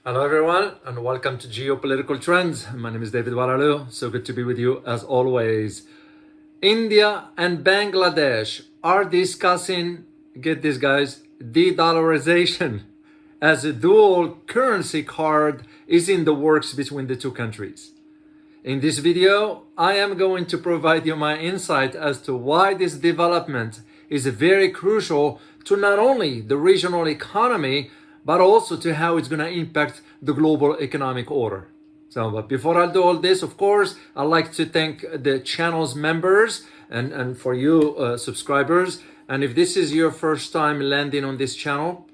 Hello everyone and welcome to Geopolitical Trends. My name is Oualaalou. So good to be with you as always. India and Bangladesh are discussing, get this guys, de-dollarization as a dual currency card is in the works between the two countries. In this video, I am going to provide you my insight as to why this development is very crucial to not only the regional economy, but also to how it's going to impact the global economic order. But before I do all this, of course, I'd like to thank the channel's members and for you subscribers. And if this is your first time landing on this channel,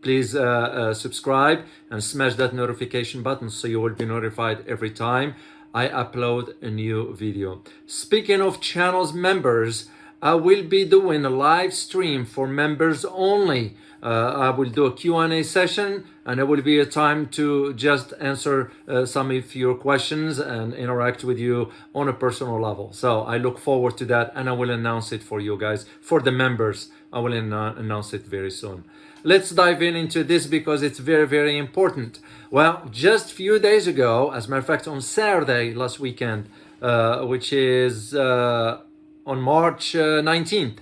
please subscribe and smash that notification button so you will be notified every time I upload a new video. Speaking of channel's members, I will be doing a live stream for members only. I will do a Q&A session and there will be a time to just answer some of your questions and interact with you on a personal level. So I look forward to that and I will announce it for you guys. For the members, I will announce it very soon. Let's dive into this because it's very, very important. Well, just a few days ago, as a matter of fact, on Saturday last weekend, which is on March 19th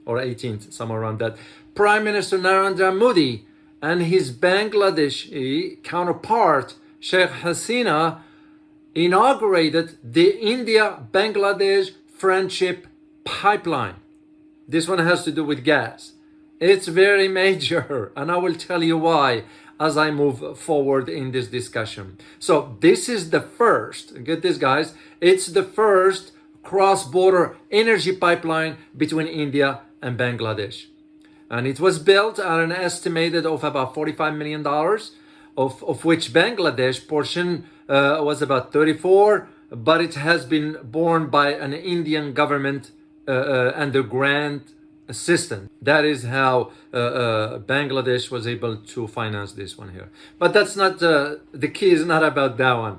or 18th, somewhere around that, Prime Minister Narendra Modi and his Bangladeshi counterpart, Sheikh Hasina, inaugurated the India-Bangladesh Friendship Pipeline. This one has to do with gas. It's very major, and I will tell you why as I move forward in this discussion. So this is the first, get this guys, it's the first cross-border energy pipeline between India and Bangladesh. And it was built at an estimated of about $45 million, of which Bangladesh portion was about 34, but it has been borne by an Indian government under grant assistance. That is how Bangladesh was able to finance this one here. But that's not, the key is not about that one.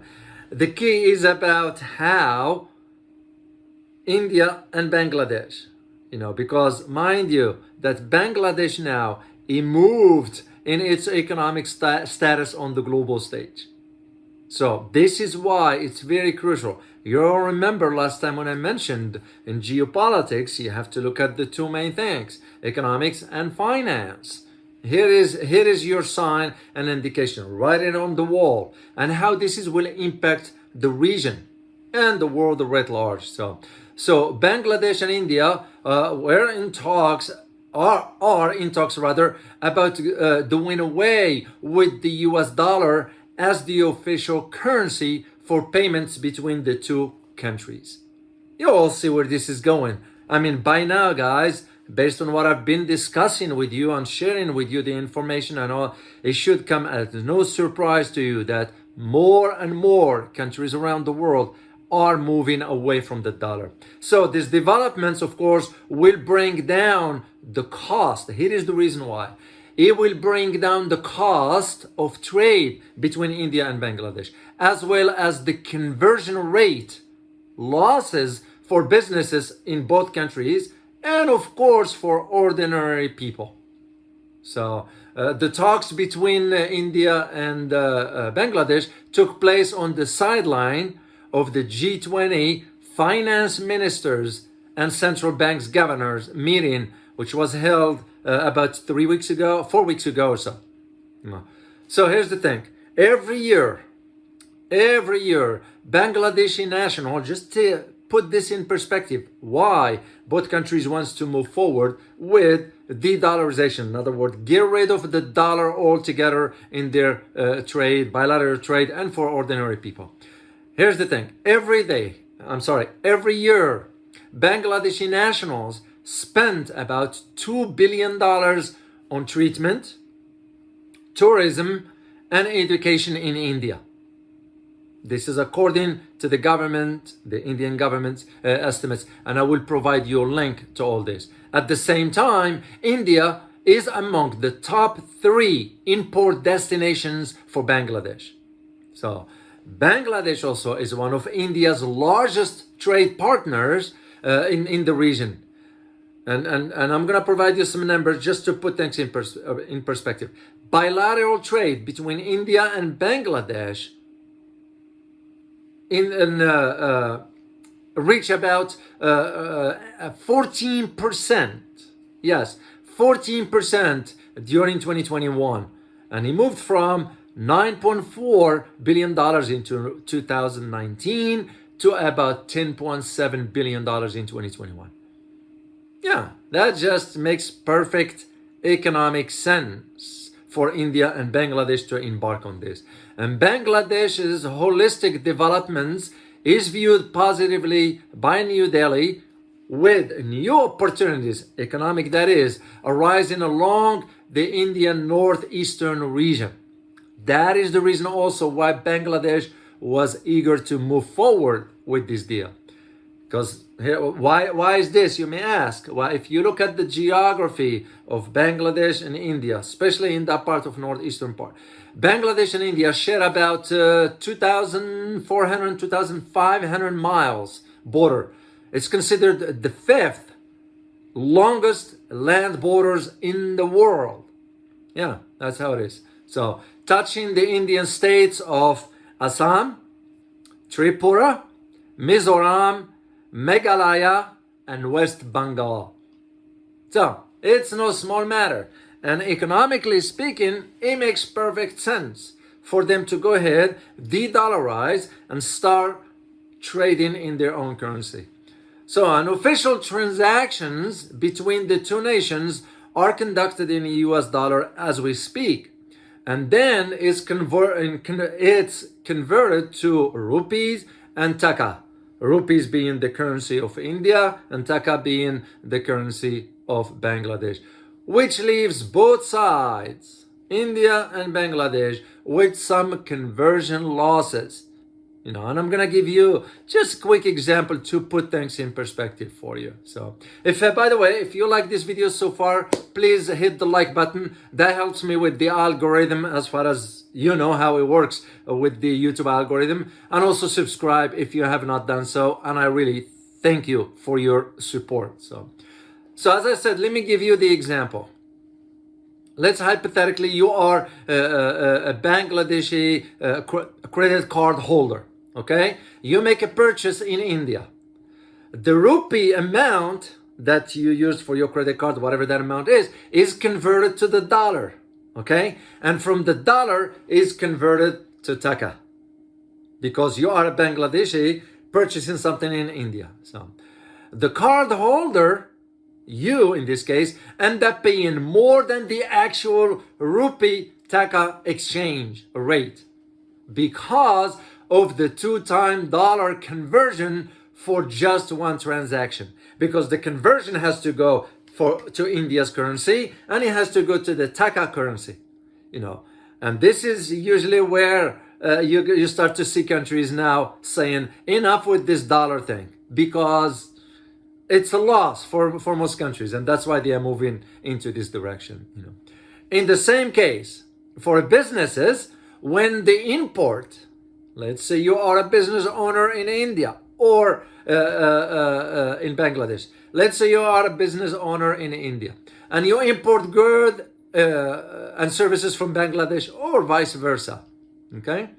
The key is about how India and Bangladesh, because mind you, that Bangladesh now, it moved in its economic status on the global stage. So this is why it's very crucial. You'll remember last time when I mentioned in geopolitics, you have to look at the two main things, economics and finance. Here is your sign and indication, write it on the wall, and how this will impact the region and the world at large. So Bangladesh and India were in talks, are in talks rather, about doing away with the US dollar as the official currency for payments between the two countries. You all see where this is going. I mean, by now, guys, based on what I've been discussing with you and sharing with you the information and all, it should come as no surprise to you that more and more countries around the world are moving away from the dollar. So these developments, of course, will bring down the cost. Here is the reason why. It will bring down the cost of trade between India and Bangladesh, as well as the conversion rate losses for businesses in both countries, and of course for ordinary people. So the talks between India and Bangladesh took place on the sideline of the G20 finance ministers and central banks governors meeting, which was held about 4 weeks ago or so. So here's the thing. Every year, Bangladeshi national, just to put this in perspective, why both countries wants to move forward with de-dollarization. In other words, get rid of the dollar altogether in their trade, bilateral trade, and for ordinary people. Here's the thing. Every year, Bangladeshi nationals spend about $2 billion on treatment, tourism, and education in India. This is according to the government, the Indian government's estimates, and I will provide you a link to all this. At the same time, India is among the top 3 import destinations for Bangladesh. So Bangladesh also is one of India's largest trade partners in the region. And I'm going to provide you some numbers just to put things in perspective. bilateral trade between India and Bangladesh reach about 14%. Yes, 14% during 2021. And he moved from $9.4 billion in 2019 to about $10.7 billion in 2021. Yeah, that just makes perfect economic sense for India and Bangladesh to embark on this. And Bangladesh's holistic developments is viewed positively by New Delhi, with new opportunities, economic that is, arising along the Indian northeastern region. That is the reason also why Bangladesh was eager to move forward with this deal. Because why is this, you may ask? Well, if you look at the geography of Bangladesh and India, especially in that part of northeastern part, Bangladesh and India share about 2,400, 2,500 miles border. It's considered the fifth longest land borders in the world. Yeah, that's how it is. So, touching the Indian states of Assam, Tripura, Mizoram, Meghalaya, and West Bengal. So, it's no small matter. And economically speaking, it makes perfect sense for them to go ahead, de-dollarize, and start trading in their own currency. So, unofficial transactions between the two nations are conducted in US dollar as we speak. And then it's converted to rupees and taka. Rupees being the currency of India and taka being the currency of Bangladesh, which leaves both sides, India and Bangladesh, with some conversion losses. And I'm gonna give you just a quick example to put things in perspective for you. So, by the way, if you like this video so far, please hit the like button. That helps me with the algorithm, as far as you know how it works with the YouTube algorithm. And also subscribe if you have not done so. And I really thank you for your support. So as I said, let me give you the example. Let's hypothetically, you are a Bangladeshi credit card holder. Okay, you make a purchase in India. The rupee amount that you used for your credit card, whatever that amount is converted to the dollar. Okay, and from the dollar is converted to taka, because you are a Bangladeshi purchasing something in India. So the card holder, you in this case, end up paying more than the actual rupee taka exchange rate because of the 2-time dollar conversion for just one transaction. Because the conversion has to go to India's currency, and it has to go to the taka currency. And this is usually where you start to see countries now saying enough with this dollar thing, because it's a loss for most countries, and that's why they are moving into this direction. In the same case, for businesses, when they import, let's say you are a business owner in India or in Bangladesh. Let's say you are a business owner in India and you import goods and services from Bangladesh, or vice versa. Okay?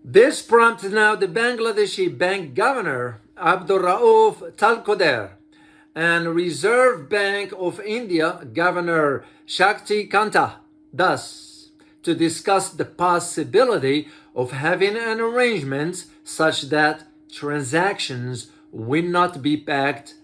This prompted now the Bangladeshi Bank Governor Abdul Rauf Talkoder and Reserve Bank of India Governor Shakti Kanta Das to discuss the possibility of having an arrangement such that transactions will not be backed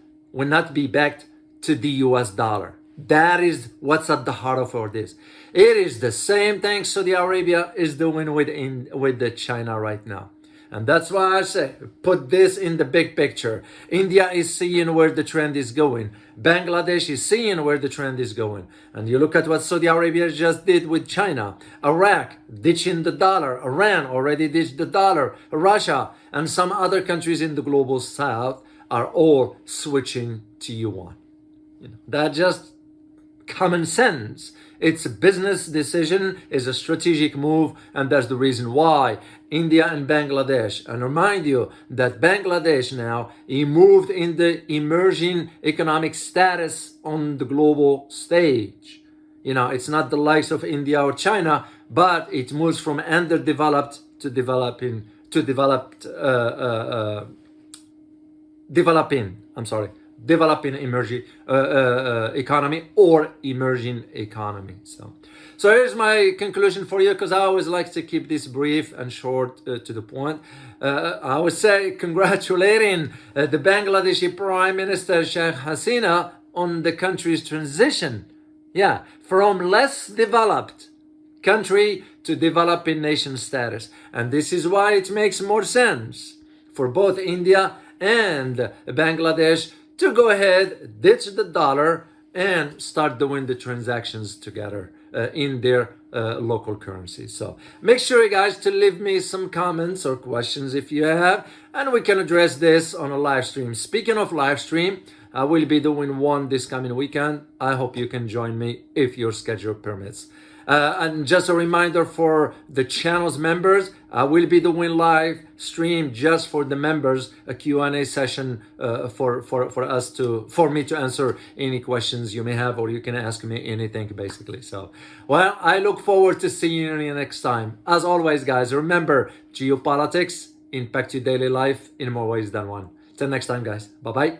to the US dollar. That is what's at the heart of all this. It is the same thing Saudi Arabia is doing with the China right now. And that's why I say, put this in the big picture. India is seeing where the trend is going. Bangladesh is seeing where the trend is going. And you look at what Saudi Arabia just did with China. Iraq ditching the dollar. Iran already ditched the dollar. Russia and some other countries in the global south are all switching to yuan. That just common sense. It's a business decision, it's a strategic move, and that's the reason why India and Bangladesh, and remind you that Bangladesh now, he moved in the emerging economic status on the global stage. It's not the likes of India or China, but it moves from underdeveloped to developing emerging economy or emerging economy. So here's my conclusion for you, because I always like to keep this brief and short, to the point. I would say congratulating the Bangladeshi Prime Minister Sheikh Hasina on the country's transition, from less developed country to developing nation status. And this is why it makes more sense for both India and Bangladesh to go ahead, ditch the dollar, and start doing the transactions together in their local currency. So make sure, you guys, to leave me some comments or questions if you have, and we can address this on a live stream. Speaking of live stream, I will be doing one this coming weekend. I hope you can join me if your schedule permits. And just a reminder for the channel's members, I will be doing live stream just for the members, a Q&A session for me to answer any questions you may have, or you can ask me anything basically. So, well, I look forward to seeing you next time. As always, guys, remember, geopolitics impact your daily life in more ways than one. Till next time, guys. Bye-bye.